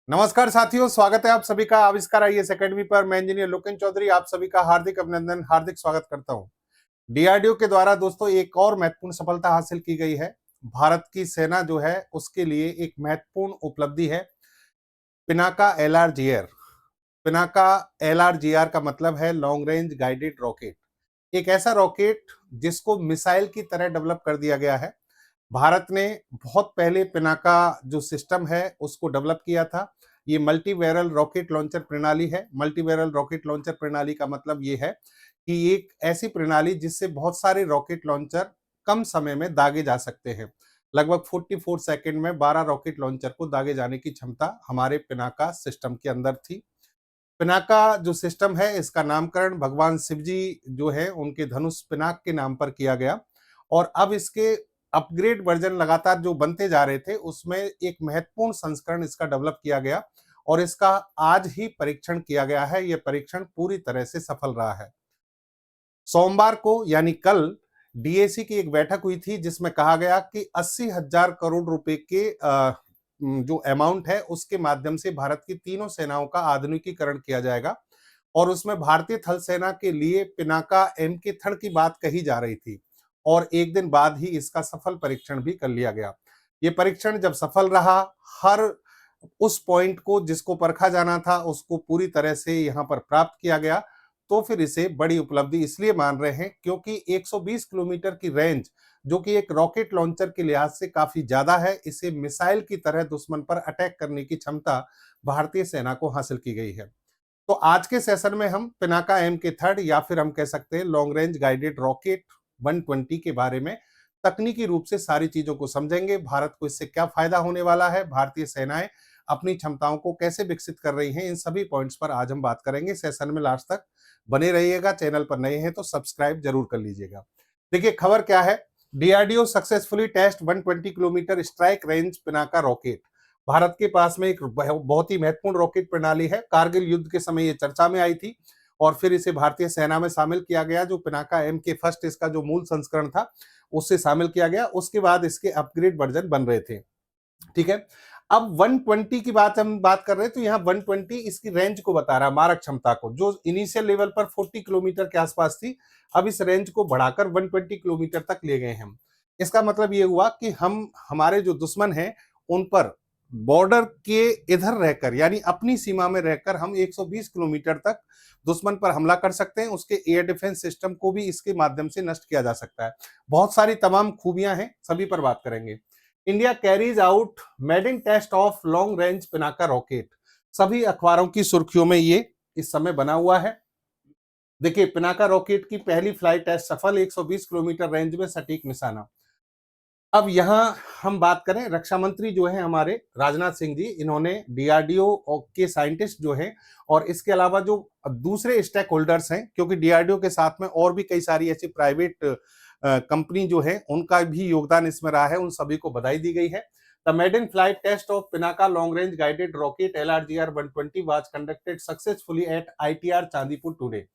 नमस्कार साथियों, स्वागत है आप सभी का आविष्कार आईएएस एकेडमी पर। मैं इंजीनियर लोकेन चौधरी आप सभी का हार्दिक अभिनंदन, हार्दिक स्वागत करता हूं। डीआरडीओ के द्वारा दोस्तों एक और महत्वपूर्ण सफलता हासिल की गई है। भारत की सेना जो है उसके लिए एक महत्वपूर्ण उपलब्धि है पिनाका एलआरजीआर। पिनाका एलआरजीआर का मतलब है लॉन्ग रेंज गाइडेड रॉकेट। एक ऐसा रॉकेट जिसको मिसाइल की तरह डेवलप कर दिया गया है। भारत ने बहुत पहले पिनाका जो सिस्टम है उसको डेवलप किया था। ये मल्टी बैरल रॉकेट लॉन्चर प्रणाली है। मल्टी बैरल रॉकेट लॉन्चर प्रणाली का मतलब ये है कि एक ऐसी प्रणाली जिससे बहुत सारे रॉकेट लॉन्चर कम समय में दागे जा सकते हैं। लगभग 44 सेकंड में 12 रॉकेट लॉन्चर को दागे जाने की क्षमता हमारे पिनाका सिस्टम के अंदर थी। पिनाका जो सिस्टम है इसका नामकरण भगवान शिव जी जो है उनके धनुष पिनाक के नाम पर किया गया और अब इसके अपग्रेड वर्जन लगातार जो बनते जा रहे थे उसमें एक महत्वपूर्ण संस्करण इसका डेवलप किया गया और इसका आज ही परीक्षण किया गया है। यह परीक्षण पूरी तरह से सफल रहा है। सोमवार को यानी कल डीएसी की एक बैठक हुई थी जिसमें कहा गया कि 80,000 करोड़ रुपए के जो अमाउंट है उसके माध्यम से भारत की तीनों सेनाओं का आधुनिकीकरण किया जाएगा और उसमें भारतीय थल सेना के लिए पिनाका एम के थर्ड की बात कही जा रही थी और एक दिन बाद ही इसका सफल परीक्षण भी कर लिया गया। ये परीक्षण जब सफल रहा, हर उस पॉइंट को जिसको परखा जाना था उसको पूरी तरह से यहाँ पर प्राप्त किया गया, तो फिर इसे बड़ी उपलब्धि इसलिए मान रहे हैं क्योंकि 120 किलोमीटर की रेंज जो कि एक रॉकेट लॉन्चर के लिहाज से काफी ज्यादा है, इसे मिसाइल की तरह दुश्मन पर अटैक करने की क्षमता भारतीय सेना को हासिल की गई है। तो आज के सेशन में हम पिनाका एम के थर्ड या फिर हम कह सकते हैं लॉन्ग रेंज गाइडेड रॉकेट 120 के बारे में तकनीकी रूप से सारी चीजों को समझेंगे। भारत को इससे क्या फायदा होने वाला है, भारतीय सेनाएं अपनी क्षमताओं को कैसे विकसित कर रही हैं, इन सभी पॉइंट्स पर आज हम बात करेंगे। सेशन में लास्ट तक बने रहिएगा। चैनल पर नए हैं तो सब्सक्राइब जरूर कर लीजिएगा। देखिए खबर क्या है। DRDO successfully test 120 kilometre strike range Pinaka rocket. Bharat के पास में एक बहुत ही महत्वपूर्ण रॉकेट प्रणाली है। कारगिल युद्ध के समय ये चर्चा में आई थी और फिर इसे भारतीय सेना में शामिल किया गया। जो पिनाका एम के फर्स्ट इसका जो मूल संस्करण था उससे शामिल किया गया, उसके बाद इसके अपग्रेड वर्जन बन रहे थे। ठीक है, अब 120 की बात हम बात कर रहे हैं तो यहाँ 120 इसकी रेंज को बता रहा है, मारक क्षमता को, जो इनिशियल लेवल पर 40 किलोमीटर के आसपास थी, अब इस रेंज को बढ़ाकर 120 किलोमीटर तक ले गए हम। इसका मतलब ये हुआ कि हम हमारे जो दुश्मन हैं उन पर बॉर्डर के इधर रहकर यानी अपनी सीमा में रहकर हम 120 किलोमीटर तक दुश्मन पर हमला कर सकते हैं। उसके एयर डिफेंस सिस्टम को भी इसके माध्यम से नष्ट किया जा सकता है। बहुत सारी तमाम खूबियां हैं, सभी पर बात करेंगे। India carries out maiden test of long range Pinaka rocket. सभी अखबारों की सुर्खियों में ये इस समय बना हुआ है। देखिए पिनाका रॉकेट की पहली फ्लाइट टेस्ट सफल, 120 किलोमीटर रेंज में सटीक निशाना। अब यहां हम बात करें, रक्षा मंत्री जो है हमारे राजनाथ सिंह जी, इन्होंने डीआरडीओ के साइंटिस्ट जो हैं और इसके अलावा जो दूसरे स्टेक होल्डर्स हैं, क्योंकि डीआरडीओ के साथ में और भी कई सारी ऐसी प्राइवेट कंपनी जो है उनका भी योगदान इसमें रहा है, उन सभी को बधाई दी गई है। The maiden flight test of Pinaka long range guided rocket LRGR 120 was conducted successfully at ITR Chandipur today.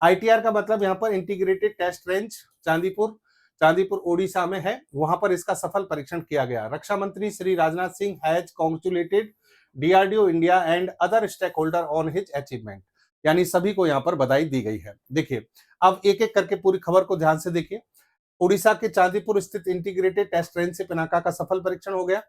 ITR का मतलब यहाँ पर integrated test range Chandipur, Chandipur Odisha में है, वहां पर इसका सफल परीक्षण किया गया। रक्षा मंत्री Shri Rajnath Singh has congratulated DRDO India and other stakeholder on his achievement, यानी सभी को यहाँ पर बधाई दी गई है। देखिए अब एक एक करके पूरी खबर को ध्यान से देखिए। उड़ीसा के चांदीपुर स्थित इंटीग्रेटेड टेस्ट रेंज से पिनाका का सफल परीक्षण हो गया।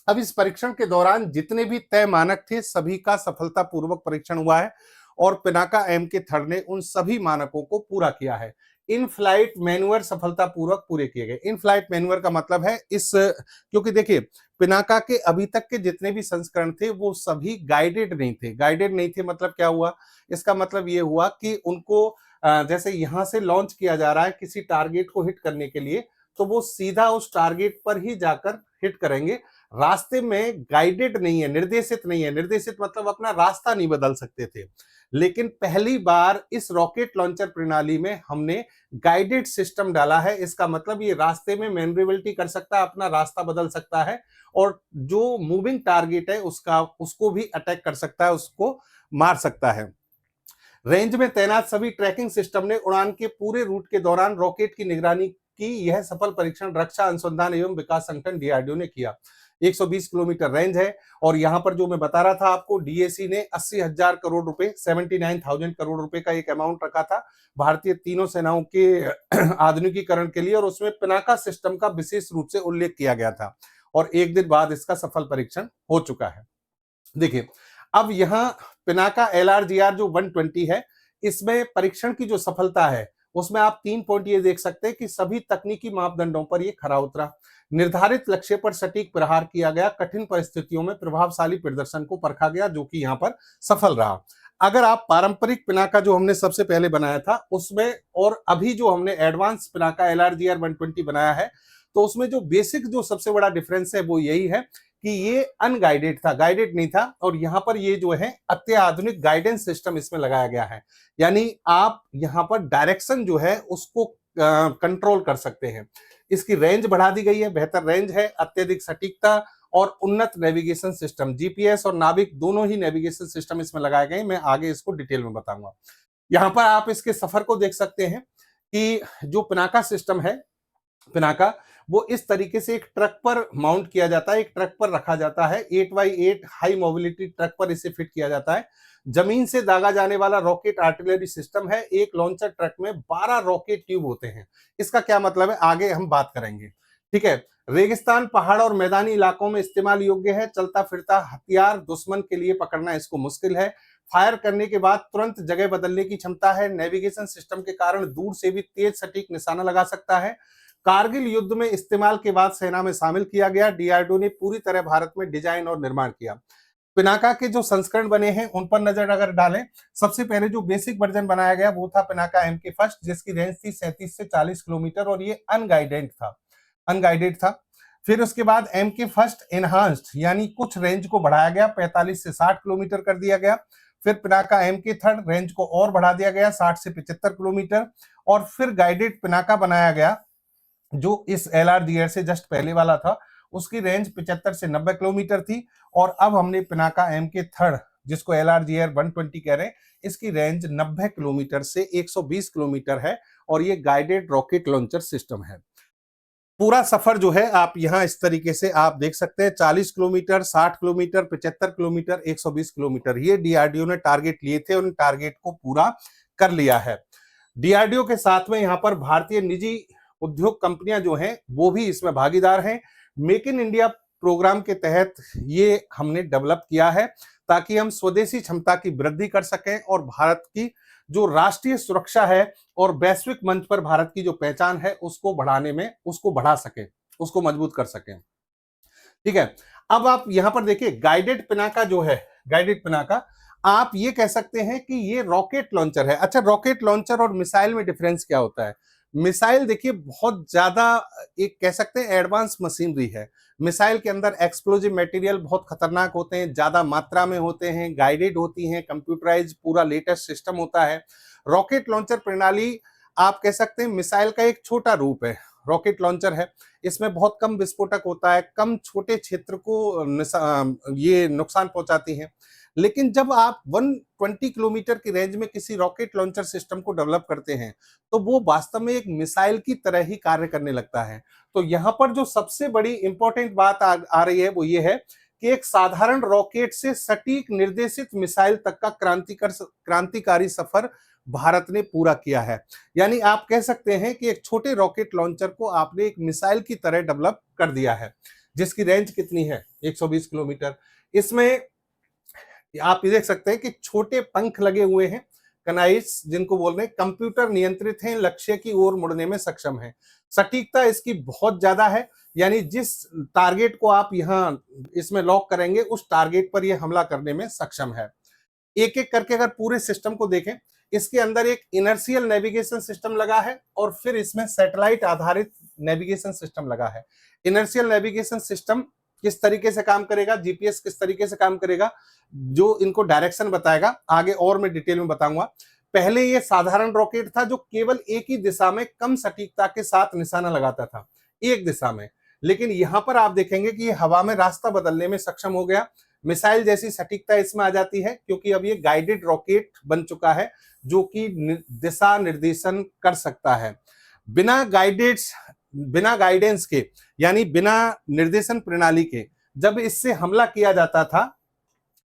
अब इस परीक्षण के दौरान जितने भी तय मानक थे सभी का सफलतापूर्वक परीक्षण हुआ है और पिनाका एम के थर्ड ने उन सभी मानकों को पूरा किया है। इन फ्लाइट मैन्यूअर सफलतापूर्वक पूरे किए गए। इन फ्लाइट मैन्यूअर का मतलब है इस, क्योंकि देखिए पिनाका के अभी तक के जितने भी संस्करण थे वो सभी गाइडेड नहीं थे। गाइडेड नहीं थे मतलब क्या हुआ, इसका मतलब ये हुआ कि उनको जैसे यहां से लॉन्च किया जा रहा है किसी टारगेट को हिट करने के लिए, तो वो सीधा उस टारगेट पर ही जाकर हिट करेंगे। रास्ते में गाइडेड नहीं है, निर्देशित नहीं है। निर्देशित मतलब अपना रास्ता नहीं बदल सकते थे, लेकिन पहली बार इस रॉकेट लॉन्चर प्रणाली में हमने गाइडेड सिस्टम डाला है। इसका मतलब ये रास्ते में मैन्युअलिटी कर सकता है, अपना रास्ता बदल सकता है और जो मूविंग टारगेट है उसको भी अटैक कर सकता है, उसको मार सकता है। रेंज में तैनात सभी ट्रैकिंग सिस्टम ने उड़ान के पूरे रूट के दौरान रॉकेट की निगरानी की। यह सफल परीक्षण रक्षा अनुसंधान एवं विकास संगठन डीआरडीओ ने किया। 120 किलोमीटर रेंज है। और यहां पर जो मैं बता रहा था आपको, डीएसी ने 80,000 करोड़ रुपए, 79,000 करोड़ रुपए का एक अमाउंट रखा था भारतीय तीनों सेनाओं के आधुनिकीकरण के लिए, और उसमें पिनाका सिस्टम का विशेष रूप से उल्लेख किया गया था, और एक दिन बाद इसका सफल परीक्षण हो चुका है। देखिए, अब यहां पिनाका LRGR जो 120 है, इसमें परीक्षण की जो सफलता है उसमें आप 3 पॉइंट ये देख सकते हैं कि सभी तकनीकी मापदंडों पर ये खरा उतरा, निर्धारित लक्ष्य पर सटीक प्रहार किया गया, कठिन परिस्थितियों में प्रभावशाली प्रदर्शन को परखा गया, जो कि यहां पर सफल रहा। अगर आप पारंपरिक पिनाका जो हमने सबसे पहले बनाया था उसमें, और अभी जो हमने एडवांस पिनाका LRGR 120 बनाया है, तो उसमें जो बेसिक जो सबसे बड़ा डिफरेंस है वो यही है कि ये अनगाइडेड था, गाइडेड नहीं था, और यहां पर ये जो है अत्याधुनिक गाइडेंस सिस्टम इसमें लगाया गया है। यानी आप यहां पर डायरेक्शन जो है उसको कंट्रोल कर सकते हैं। इसकी रेंज बढ़ा दी गई है, बेहतर रेंज है, अत्यधिक सटीकता और उन्नत नेविगेशन सिस्टम, जीपीएस और नाविक दोनों ही नेविगेशन सिस्टम इसमें लगाए गए। मैं आगे इसको डिटेल में बताऊंगा। यहां पर आप इसके सफर को देख सकते हैं कि जो पिनाका सिस्टम है, पिनाका, वो इस तरीके से एक ट्रक पर माउंट किया जाता है, एक ट्रक पर रखा जाता है, 8x8 हाई मोबिलिटी ट्रक पर इसे फिट किया जाता है। जमीन से दागा जाने वाला रॉकेट आर्टिलरी सिस्टम है। एक लॉन्चर ट्रक में 12 रॉकेट ट्यूब होते हैं। इसका क्या मतलब है आगे हम बात करेंगे, ठीक है। रेगिस्तान, पहाड़ और मैदानी इलाकों में इस्तेमाल योग्य है। चलता फिरता हथियार, दुश्मन के लिए पकड़ना इसको मुश्किल है। फायर करने के बाद तुरंत जगह बदलने की क्षमता है। नेविगेशन सिस्टम के कारण दूर से भी तेज सटीक निशाना लगा सकता है। कारगिल युद्ध में इस्तेमाल के बाद सेना में शामिल किया गया। डीआरडीओ ने पूरी तरह भारत में डिजाइन और निर्माण किया। पिनाका के जो संस्करण बने हैं उन पर नजर अगर डालें, सबसे पहले जो बेसिक वर्जन बनाया गया वो था पिनाका MK फर्स्ट, जिसकी रेंज थी 37 से 40 किलोमीटर, और ये अनगाइडेड था। फिर उसके बाद MK फर्स्ट एनहांस्ड, यानी कुछ रेंज को बढ़ाया गया, 45 से 60 किलोमीटर कर दिया गया। फिर पिनाका MK थर्ड, रेंज को और बढ़ा दिया गया 60 से 75 किलोमीटर। और फिर गाइडेड पिनाका बनाया गया जो इस LRGR से जस्ट पहले वाला था, उसकी रेंज 75 से 90 किलोमीटर थी। और अब हमने पिनाका MK थर्ड, जिसको LRGR 120 कह रहे हैं, इसकी रेंज 90 किलोमीटर से 120 किलोमीटर है, और ये गाइडेड रॉकेट लॉन्चर सिस्टम है। पूरा सफर जो है आप यहां इस तरीके से आप देख सकते हैं, 40 किलोमीटर, 60 किलोमीटर, 75 किलोमीटर, 120 किलोमीटर, ये डीआरडीओ ने टारगेट लिए थे, उन टारगेट को पूरा कर लिया है। डीआरडीओ के साथ में यहां पर भारतीय निजी उद्योग कंपनियां जो हैं वो भी इसमें भागीदार हैं। मेक इन इंडिया प्रोग्राम के तहत ये हमने डेवलप किया है ताकि हम स्वदेशी क्षमता की वृद्धि कर सकें और भारत की जो राष्ट्रीय सुरक्षा है और वैश्विक मंच पर भारत की जो पहचान है उसको बढ़ाने में, उसको बढ़ा सके, उसको मजबूत कर सकें, ठीक है। अब आप यहां पर देखिए, गाइडेड पिनाका जो है, गाइडेड पिनाका, आप ये कह सकते हैं कि ये रॉकेट लॉन्चर है। अच्छा, रॉकेट लॉन्चर और मिसाइल में डिफरेंस क्या होता है? मिसाइल देखिए बहुत ज्यादा, एक कह सकते हैं एडवांस मशीनरी है। मिसाइल के अंदर एक्सप्लोजिव मटेरियल बहुत खतरनाक होते हैं, ज्यादा मात्रा में होते हैं, गाइडेड होती हैं, कंप्यूटराइज पूरा लेटेस्ट सिस्टम होता है। रॉकेट लॉन्चर प्रणाली आप कह सकते हैं मिसाइल का एक छोटा रूप है। रॉकेट लॉन्चर है, इसमें बहुत कम विस्फोटक होता है, कम छोटे क्षेत्र को ये नुकसान पहुंचाती है। लेकिन जब आप 120 किलोमीटर की रेंज में किसी रॉकेट लॉन्चर सिस्टम को डेवलप करते हैं तो वो वास्तव में एक मिसाइल की तरह ही कार्य करने लगता है। तो यहाँ पर जो सबसे बड़ी इंपॉर्टेंट बात आ रही है वो ये है कि एक साधारण रॉकेट से सटीक निर्देशित मिसाइल तक का क्रांतिकारी सफर भारत ने पूरा किया है। यानी आप कह सकते हैं कि एक छोटे रॉकेट लॉन्चर को आपने एक मिसाइल की तरह डेवलप कर दिया है, जिसकी रेंज कितनी है? 120 किलोमीटर। इसमें आप ये देख सकते हैं कि छोटे पंख लगे हुए हैं, कनाइस जिनको बोल रहे हैं, कंप्यूटर नियंत्रित हैं, लक्ष्य की ओर मुड़ने में सक्षम है। सटीकता इसकी बहुत ज्यादा है, यानी जिस टारगेट को आप यहां इसमें लॉक करेंगे उस टारगेट पर यह हमला करने में सक्षम है। एक एक करके अगर पूरे सिस्टम को देखें, इसके अंदर एक इनर्शियल नेविगेशन सिस्टम लगा है और फिर इसमें सैटेलाइट आधारित नेविगेशन सिस्टम लगा है। इनर्शियल नेविगेशन सिस्टम किस तरीके से काम करेगा, जीपीएस किस तरीके से काम करेगा, जो इनको डायरेक्शन बताएगा आगे और मैं डिटेल में बताऊंगा। पहले ये साधारण रॉकेट था जो केवल एक ही दिशा में कम सटीकता के साथ निशाना लगाता था, एक दिशा में। लेकिन यहां पर आप देखेंगे कि ये हवा में रास्ता बदलने में सक्षम हो गया। मिसाइल जैसी सटीकता इसमें आ जाती है क्योंकि अब ये गाइडेड रॉकेट बन चुका है जो कि दिशा निर्देशन कर सकता है। बिना गाइडेंस के, यानी बिना निर्देशन प्रणाली के जब इससे हमला किया जाता था,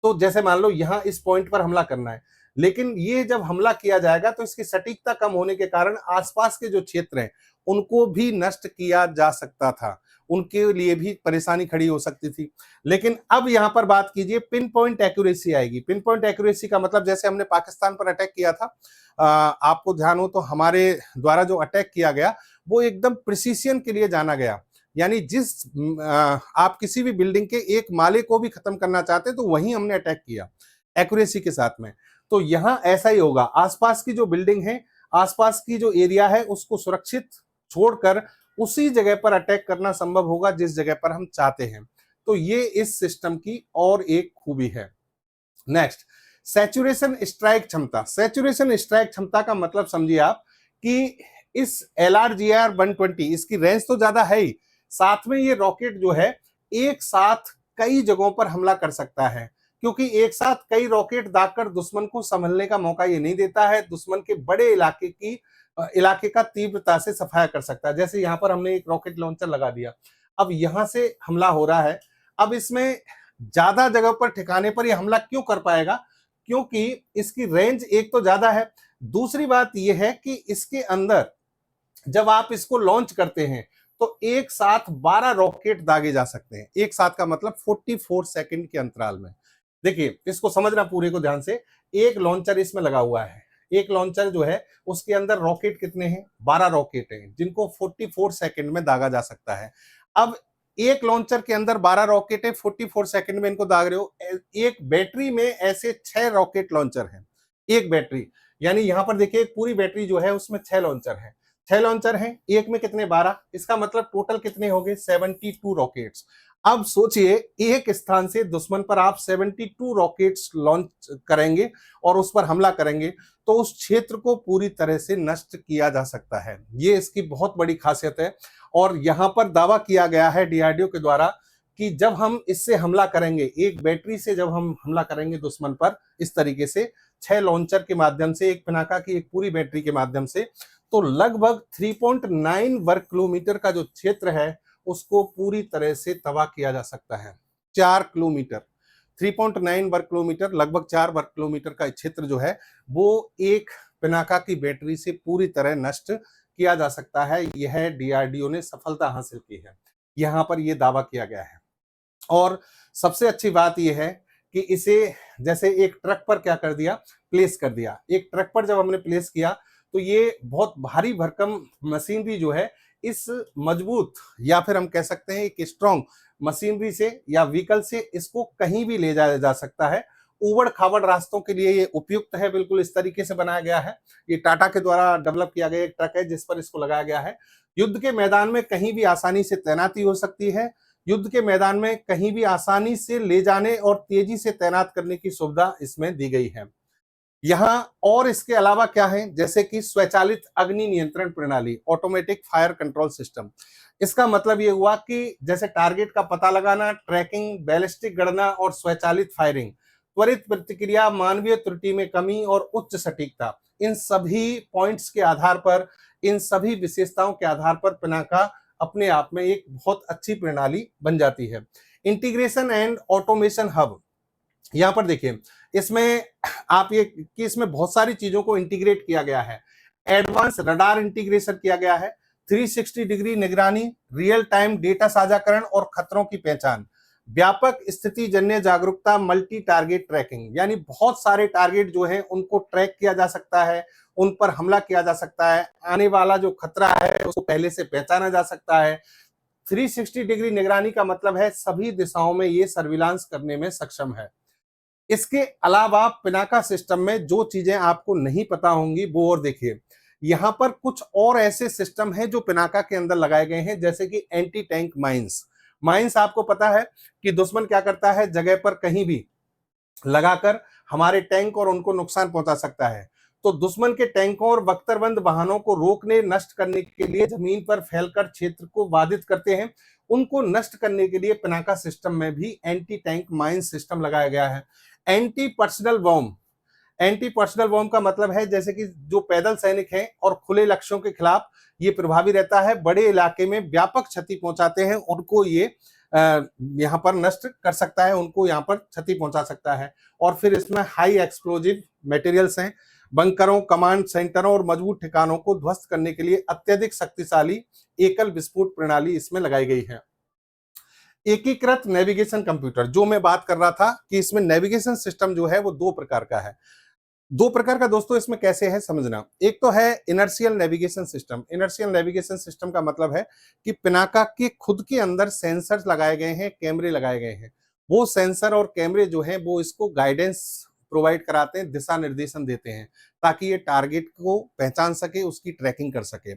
तो जैसे मान लो यहां इस पॉइंट पर हमला करना है, लेकिन ये जब हमला किया जाएगा तो इसकी सटीकता कम होने के कारण आसपास के जो क्षेत्र हैं उनको भी नष्ट किया जा सकता था, उनके लिए भी परेशानी खड़ी हो सकती थी। लेकिन अब यहां पर बात कीजिए, पिन पॉइंट एक्यूरेसी आएगी। पिन पॉइंट एक्यूरेसी का मतलब, जैसे हमने पाकिस्तान पर अटैक किया था, आपको ध्यान हो तो हमारे द्वारा जो अटैक किया गया वो एकदम प्रिसीशन के लिए जाना गया, यानी आप किसी भी बिल्डिंग के एक माले को भी खत्म करना चाहते हैं तो वहीं हमने अटैक किया एक्यूरेसी के साथ में। तो यहां ऐसा ही होगा, आसपास की जो बिल्डिंग है, आसपास की जो एरिया है, उसको सुरक्षित छोड़कर उसी जगह पर अटैक करना संभव होगा जिस जगह पर हम चाहते हैं। तो ये इस सिस्टम की और एक खूबी है। नेक्स्ट, सैचुरेशन स्ट्राइक क्षमता। सैचुरेशन स्ट्राइक क्षमता का मतलब समझिए आप कि इस LRGR 120 इसकी रेंज तो ज्यादा है ही, साथ में ये रॉकेट जो है एक साथ कई जगहों पर हमला कर सकता है, क्योंकि एक साथ कई रॉकेट दागकर दुश्मन को संभलने का मौका ये नहीं देता है, दुश्मन के बड़े इलाके का तीव्रता से सफाया कर सकता है। जैसे यहां पर हमने एक रॉकेट लॉन्चर लगा दिया, अब यहां से हमला हो रहा है, अब इसमें ज्यादा जगह पर ठिकाने पर यह हमला क्यों कर पाएगा, क्योंकि इसकी रेंज एक तो ज्यादा है, दूसरी बात यह है कि इसके अंदर जब आप इसको लॉन्च करते हैं तो एक साथ 12 रॉकेट दागे जा सकते हैं। एक साथ का मतलब 44 सेकंड के अंतराल में। देखिए, इसको समझना पूरे को ध्यान से। एक लॉन्चर इसमें लगा हुआ है, एक लॉन्चर जो है उसके अंदर रॉकेट कितने हैं, 12 रॉकेट हैं, जिनको 44 सेकंड में दागा जा सकता है। अब एक लॉन्चर के अंदर 12 रॉकेट है, 44 सेकंड में इनको दाग रहे हो। एक बैटरी में ऐसे 6 रॉकेट लॉन्चर हैं, एक बैटरी, यानी यहां पर देखिए एक पूरी बैटरी जो है उसमें 6 लॉन्चर है, 6 लॉन्चर हैं, एक में कितने 12, इसका मतलब टोटल कितने हो गए 72 रॉकेट्स। अब सोचिए, एक स्थान से दुश्मन पर आप 72 रॉकेट्स लॉन्च करेंगे और उस पर हमला करेंगे तो उस क्षेत्र को पूरी तरह से नष्ट किया जा सकता है। ये इसकी बहुत बड़ी खासियत है। और यहां पर दावा किया गया है DRDO के द्वारा कि जब हम इससे हमला करेंगे, एक बैटरी से जब हम हमला करेंगे दुश्मन पर इस तरीके से 6 लॉन्चर के माध्यम से, एक पिनाका की एक पूरी बैटरी के माध्यम से, तो लगभग 3.9 वर्ग किलोमीटर का जो क्षेत्र है उसको पूरी तरह से तबाह किया जा सकता है। 4 किलोमीटर, 3.9 वर्ग किलोमीटर, लगभग 4 वर्ग किलोमीटर का क्षेत्र जो है वो एक पिनाका की बैटरी से पूरी तरह नष्ट किया जा सकता है। यह DRDO ने सफलता हासिल की है, यहां पर यह दावा किया गया है। और सबसे अच्छी बात यह है कि इसे जैसे एक ट्रक पर क्या कर दिया, प्लेस कर दिया। एक ट्रक पर जब हमने प्लेस किया तो ये बहुत भारी भरकम मशीनरी जो है इस मजबूत, या फिर हम कह सकते हैं एक स्ट्रॉन्ग मशीनरी से या व्हीकल से इसको कहीं भी ले जाया जा सकता है। उबड़ खाबड़ रास्तों के लिए ये उपयुक्त है, बिल्कुल इस तरीके से बनाया गया है। ये टाटा के द्वारा डेवलप किया गया एक ट्रक है जिस पर इसको लगाया गया है। युद्ध के मैदान में कहीं भी आसानी से तैनाती हो सकती है, युद्ध के मैदान में कहीं भी आसानी से ले जाने और तेजी से तैनात करने की सुविधा इसमें दी गई है। यहां और इसके अलावा क्या है, जैसे कि स्वचालित अग्नि नियंत्रण प्रणाली, ऑटोमेटिक फायर कंट्रोल सिस्टम। इसका मतलब यह हुआ कि जैसे टारगेट का पता लगाना, ट्रैकिंग, बैलिस्टिक गणना और स्वचालित फायरिंग, त्वरित प्रतिक्रिया, मानवीय त्रुटि में कमी और उच्च सटीकता, इन सभी पॉइंट्स के आधार पर, इन सभी विशेषताओं के आधार पर पिनाका अपने आप में एक बहुत अच्छी प्रणाली बन जाती है। इंटीग्रेशन एंड ऑटोमेशन हब, यहां पर देखिए इसमें आप ये कि इसमें बहुत सारी चीजों को इंटीग्रेट किया गया है। एडवांस रडार इंटीग्रेशन किया गया है, 360 डिग्री निगरानी, रियल टाइम डेटा साझाकरण और खतरों की पहचान, व्यापक स्थिति जन्य जागरूकता, मल्टी टारगेट ट्रैकिंग, यानी बहुत सारे टारगेट जो है उनको ट्रैक किया जा सकता है, उन पर हमला किया जा सकता है, आने वाला जो खतरा है उसको पहले से पहचाना जा सकता है। 360 डिग्री निगरानी का मतलब है सभी दिशाओं में ये सर्विलांस करने में सक्षम है। इसके अलावा पिनाका सिस्टम में जो चीजें आपको नहीं पता होंगी वो और देखिए, यहां पर कुछ और ऐसे सिस्टम हैं जो पिनाका के अंदर लगाए गए हैं, जैसे कि एंटी टैंक माइंस। माइंस आपको पता है कि दुश्मन क्या करता है, जगह पर कहीं भी लगाकर हमारे टैंक और उनको नुकसान पहुंचा सकता है। तो दुश्मन के टैंकों और बख्तरबंद वाहनों को रोकने, नष्ट करने के लिए जमीन पर फैलकर क्षेत्र को बाधित करते हैं, उनको नष्ट करने के लिए पिनाका सिस्टम में भी एंटी टैंक माइन सिस्टम लगाया गया है। Anti personal bomb, anti personal bomb का मतलब है जैसे कि जो पैदल सैनिक हैं और खुले लक्ष्यों के खिलाफ ये प्रभावी रहता है, बड़े इलाके में व्यापक क्षति पहुंचाते हैं, उनको ये यहाँ पर नष्ट कर सकता है, उनको यहाँ पर क्षति पहुंचा सकता है। और फिर इसमें हाई एक्सप्लोजिव मटेरियल्स हैं, बंकरों, कमांड सेंटरों और मजबूत ठिकानों को ध्वस्त करने के लिए अत्यधिक शक्तिशाली एकल विस्फोट प्रणाली इसमें लगाई गई है। एकीकृत नेविगेशन कंप्यूटर, जो मैं बात कर रहा था कि इसमें नेविगेशन सिस्टम जो है वो दो प्रकार का है। दो प्रकार का दोस्तों इसमें कैसे है समझना। एक तो है inertial navigation system. Inertial navigation system का मतलब है कि पिनाका के खुद के अंदर सेंसर्स लगाए गए हैं, कैमरे लगाए गए हैं। वो सेंसर और कैमरे जो हैं वो इसको गाइडेंस प्रोवाइड कराते हैं, दिशा निर्देशन देते हैं, ताकि ये टारगेट को पहचान सके, उसकी ट्रैकिंग कर सके।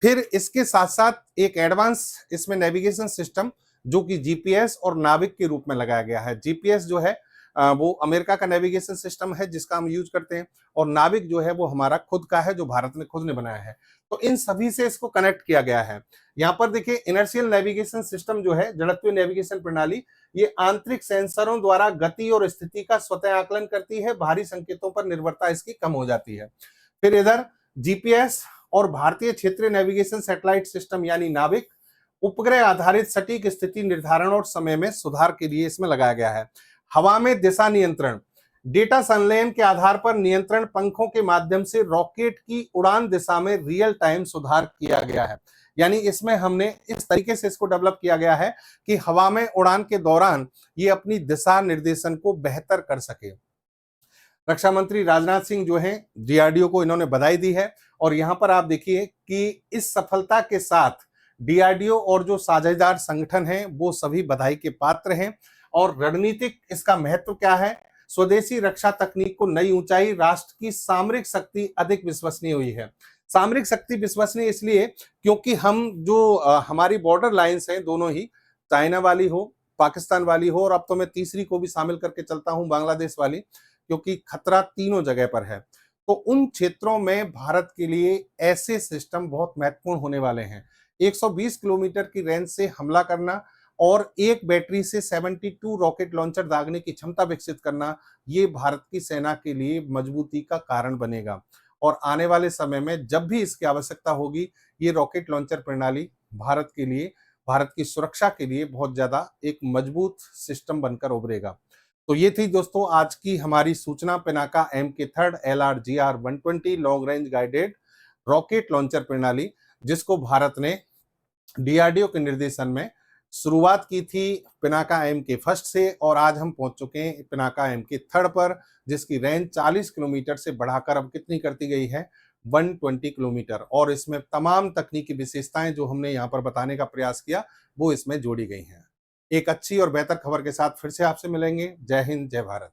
फिर इसके साथ साथ एक एडवांस इसमें नेविगेशन सिस्टम जो कि जीपीएस और नाविक के रूप में लगाया गया है। जीपीएस जो है वो अमेरिका का नेविगेशन सिस्टम है जिसका हम यूज करते हैं, और नाविक जो है वो हमारा खुद का है जो भारत ने खुद ने बनाया है। तो इन सभी से इसको कनेक्ट किया गया है। यहाँ पर देखिए इनर्शियल नेविगेशन सिस्टम जो है, जड़त्वीय नेविगेशन प्रणाली, ये आंतरिक सेंसरों द्वारा गति और स्थिति का स्वतः आकलन करती है, बाहरी संकेतों पर निर्भरता इसकी कम हो जाती है। फिर इधर जीपीएस और भारतीय क्षेत्रीय नेविगेशन सैटेलाइट सिस्टम यानी नाविक उपग्रह आधारित सटीक स्थिति निर्धारण और समय में सुधार के लिए इसमें लगाया गया है। हवा में दिशा नियंत्रण, डेटा संलयन के आधार पर नियंत्रण पंखों के माध्यम से रॉकेट की उड़ान दिशा में रियल टाइम सुधार किया गया है। यानी इसमें हमने इस तरीके से इसको डेवलप किया गया है कि हवा में उड़ान के दौरान ये अपनी दिशा निर्देशन को बेहतर कर सके। रक्षा मंत्री राजनाथ सिंह जो हैं, डीआरडीओ को इन्होंने बधाई दी है। और यहां पर आप देखिए कि इस सफलता के साथ डीआरडीओ और जो साझेदार संगठन हैं वो सभी बधाई के पात्र हैं। और रणनीतिक इसका महत्व क्या है? स्वदेशी रक्षा तकनीक को नई ऊंचाई, राष्ट्र की सामरिक शक्ति अधिक विश्वसनीय हुई है। सामरिक शक्ति विश्वसनीय इसलिए क्योंकि हम जो हमारी बॉर्डर लाइंस हैं दोनों ही, चाइना वाली हो, पाकिस्तान वाली हो, और अब तो मैं तीसरी को भी शामिल करके चलता हूं, बांग्लादेश वाली, क्योंकि खतरा तीनों जगह पर है। तो उन क्षेत्रों में भारत के लिए ऐसे सिस्टम बहुत महत्वपूर्ण होने वाले हैं। 120 किलोमीटर की रेंज से हमला करना और एक बैटरी से 72 रॉकेट लॉन्चर दागने की क्षमता विकसित करना, ये भारत की सेना के लिए मजबूती का कारण बनेगा। और आने वाले समय में जब भी इसकी आवश्यकता होगी, ये रॉकेट लॉन्चर प्रणाली भारत के लिए, भारत की सुरक्षा के लिए बहुत ज्यादा एक मजबूत सिस्टम बनकर उभरेगा। तो ये थी दोस्तों आज की हमारी सूचना, Pinaka MK3 LRGR-120 long range guided rocket launcher प्रणाली, जिसको भारत ने डीआरडीओ के निर्देशन में शुरुआत की थी पिनाका MK1 से, और आज हम पहुंच चुके हैं पिनाका MK3 पर, जिसकी रेंज 40 किलोमीटर से बढ़ाकर अब कितनी करती गई है? 120 किलोमीटर। और इसमें तमाम तकनीकी विशेषताएं जो हमने यहाँ पर बताने का प्रयास किया वो इसमें जोड़ी गई हैं। एक अच्छी और बेहतर खबर के साथ फिर से आपसे मिलेंगे। जय हिंद, जय भारत।